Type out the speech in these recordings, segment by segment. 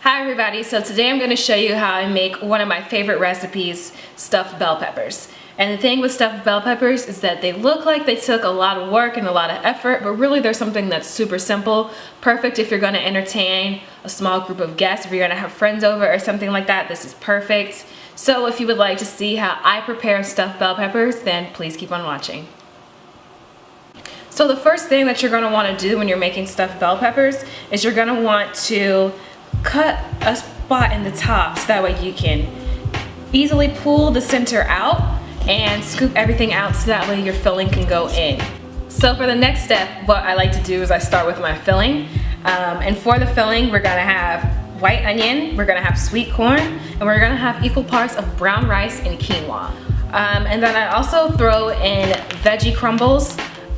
Hi everybody, so today I'm going to show you how I make one of my favorite recipes, stuffed bell peppers. And the thing with stuffed bell peppers is that they look like they took a lot of work and a lot of effort, but really they're something that's super simple, perfect if you're going to entertain a small group of guests, if you're going to have friends over or something like that, this is perfect. So if you would like to see how I prepare stuffed bell peppers, then please keep on watching. So the first thing that you're going to want to do when you're making stuffed bell peppers is you're going to want to cut a spot in the top so that way you can easily pull the center out and scoop everything out so that way your filling can go in. So for the next step, what I like to do is I start with my filling. And for the filling, we're gonna have white onion, we're gonna have sweet corn, and we're gonna have equal parts of brown rice and quinoa. And then I also throw in veggie crumbles.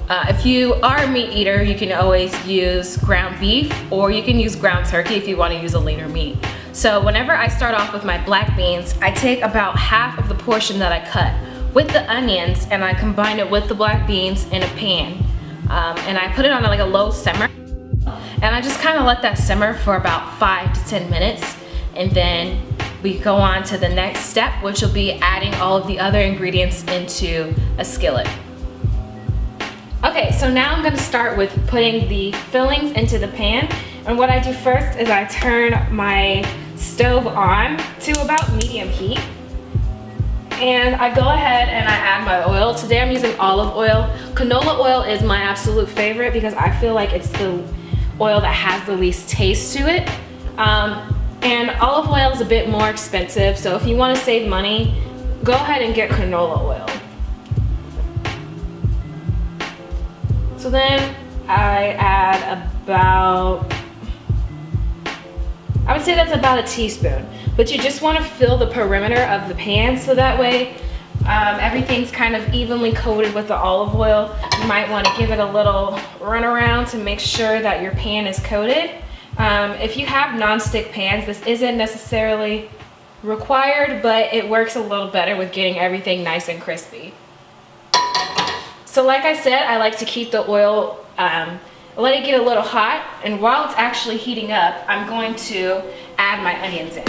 If you are a meat eater, you can always use ground beef or you can use ground turkey if you want to use a leaner meat. So whenever I start off with my black beans, I take about half of the portion that I cut with the onions and I combine it with the black beans in a pan. And I put it on like a low simmer. And I just kind of let that simmer for about 5 to 10 minutes. And then we go on to the next step, which will be adding all of the other ingredients into a skillet. Okay, so now I'm gonna start with putting the fillings into the pan. And what I do first is I turn my stove on to about medium heat. And I go ahead and I add my oil. Today I'm using olive oil. Canola oil is my absolute favorite because I feel like it's the oil that has the least taste to it. And olive oil is a bit more expensive, so if you wanna save money, go ahead and get canola oil. So then I add about, I would say that's about a teaspoon, but you just want to fill the perimeter of the pan so that way everything's kind of evenly coated with the olive oil. You might want to give it a little run around to make sure that your pan is coated. If you have non-stick pans, this isn't necessarily required, but it works a little better with getting everything nice and crispy. So like I said, I like to keep the oil, let it get a little hot, and while it's actually heating up, I'm going to add my onions in.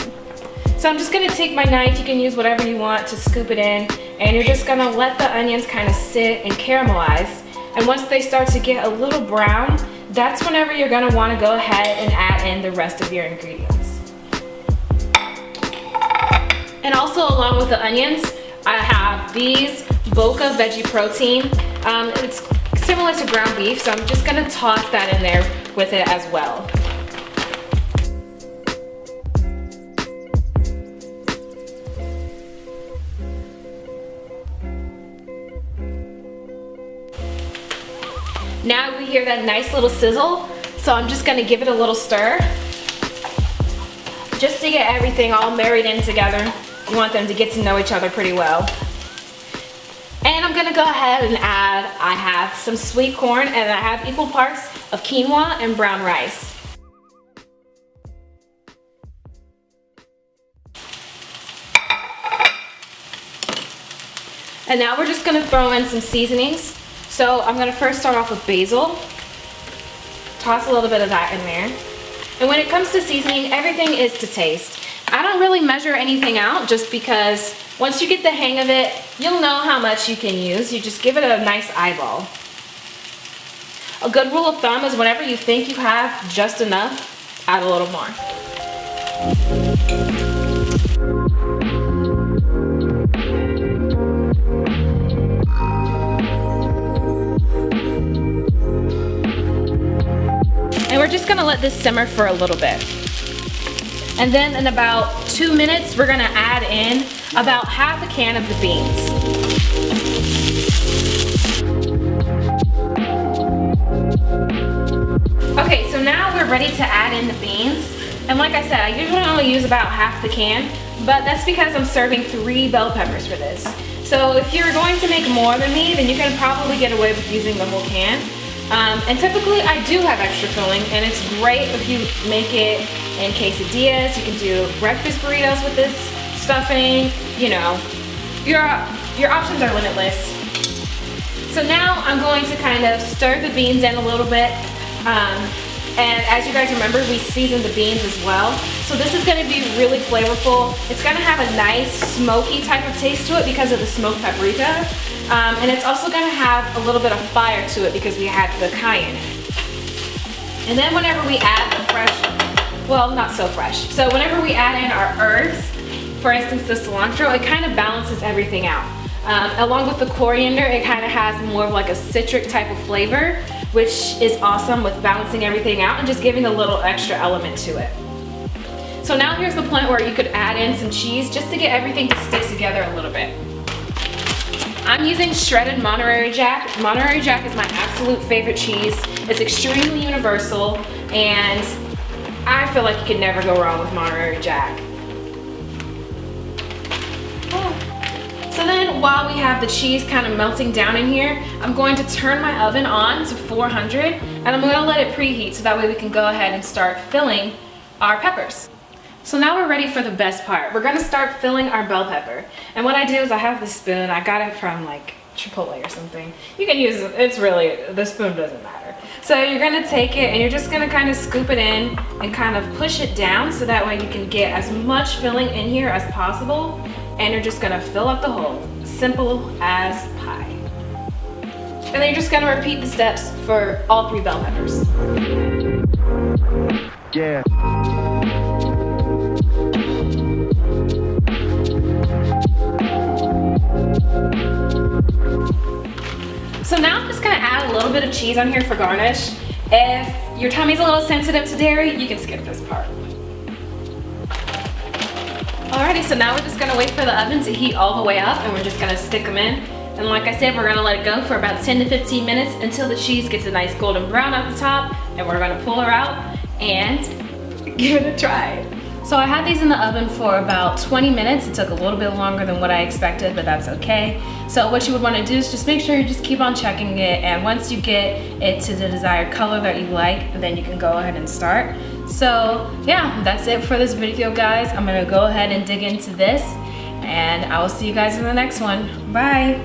So I'm just gonna take my knife, you can use whatever you want to scoop it in, and you're just gonna let the onions kind of sit and caramelize. And once they start to get a little brown, that's whenever you're gonna wanna go ahead and add in the rest of your ingredients. And also along with the onions, I have these Boca Veggie Protein. It's similar to ground beef, so I'm just gonna toss that in there with it as well. Now we hear that nice little sizzle, so I'm just gonna give it a little stir just to get everything all married in together. You want them to get to know each other pretty well. And I'm gonna go ahead and add, I have some sweet corn and I have equal parts of quinoa and brown rice. And now we're just gonna throw in some seasonings. So I'm gonna first start off with basil. Toss a little bit of that in there. And when it comes to seasoning, everything is to taste. I don't really measure anything out just because once you get the hang of it, you'll know how much you can use. You just give it a nice eyeball. A good rule of thumb is whenever you think you have just enough, add a little more. And we're just gonna let this simmer for a little bit. And then in about 2 minutes, we're gonna add in about half a can of the beans. Okay, so now we're ready to add in the beans. And like I said, I usually only use about half the can, but that's because I'm serving 3 bell peppers for this. So if you're going to make more than me, then you can probably get away with using the whole can. And typically I do have extra filling, and it's great if you make it in quesadillas. You can do breakfast burritos with this stuffing. You know, your options are limitless. So now I'm going to kind of stir the beans in a little bit. And as you guys remember, we seasoned the beans as well. So this is gonna be really flavorful. It's gonna have a nice smoky type of taste to it because of the smoked paprika. And it's also gonna have a little bit of fire to it because we had the cayenne in it. And then whenever we add the fresh, well, not so fresh. So whenever we add in our herbs, for instance, the cilantro, it kind of balances everything out. Along with the coriander, it kind of has more of like a citric type of flavor, which is awesome with balancing everything out and just giving a little extra element to it. So now here's the point where you could add in some cheese just to get everything to stick together a little bit. I'm using shredded Monterey Jack. Monterey Jack is my absolute favorite cheese. It's extremely universal, and I feel like you can never go wrong with Monterey Jack. So then while we have the cheese kind of melting down in here, I'm going to turn my oven on to 400 and I'm going to let it preheat so that way we can go ahead and start filling our peppers. So now we're ready for the best part. We're going to start filling our bell pepper. And what I do is I have the spoon. I got it from like Chipotle or something. You can use it. It's really, the spoon doesn't matter. So you're going to take it and you're just going to kind of scoop it in and kind of push it down so that way you can get as much filling in here as possible. And you're just gonna fill up the hole. Simple as pie. And then you're just gonna repeat the steps for all 3 bell peppers. Yeah. So now I'm just gonna add a little bit of cheese on here for garnish. If your tummy's a little sensitive to dairy, you can skip this part. Alrighty, so now we're just gonna wait for the oven to heat all the way up and we're just gonna stick them in. And like I said, we're gonna let it go for about 10 to 15 minutes until the cheese gets a nice golden brown at the top, and we're gonna pull her out and give it a try. So I had these in the oven for about 20 minutes. It took a little bit longer than what I expected, but that's okay. So what you would wanna do is just make sure you just keep on checking it, and once you get it to the desired color that you like, then you can go ahead and start. So yeah, that's it for this video, guys. I'm gonna go ahead and dig into this, and I will see you guys in the next one. Bye.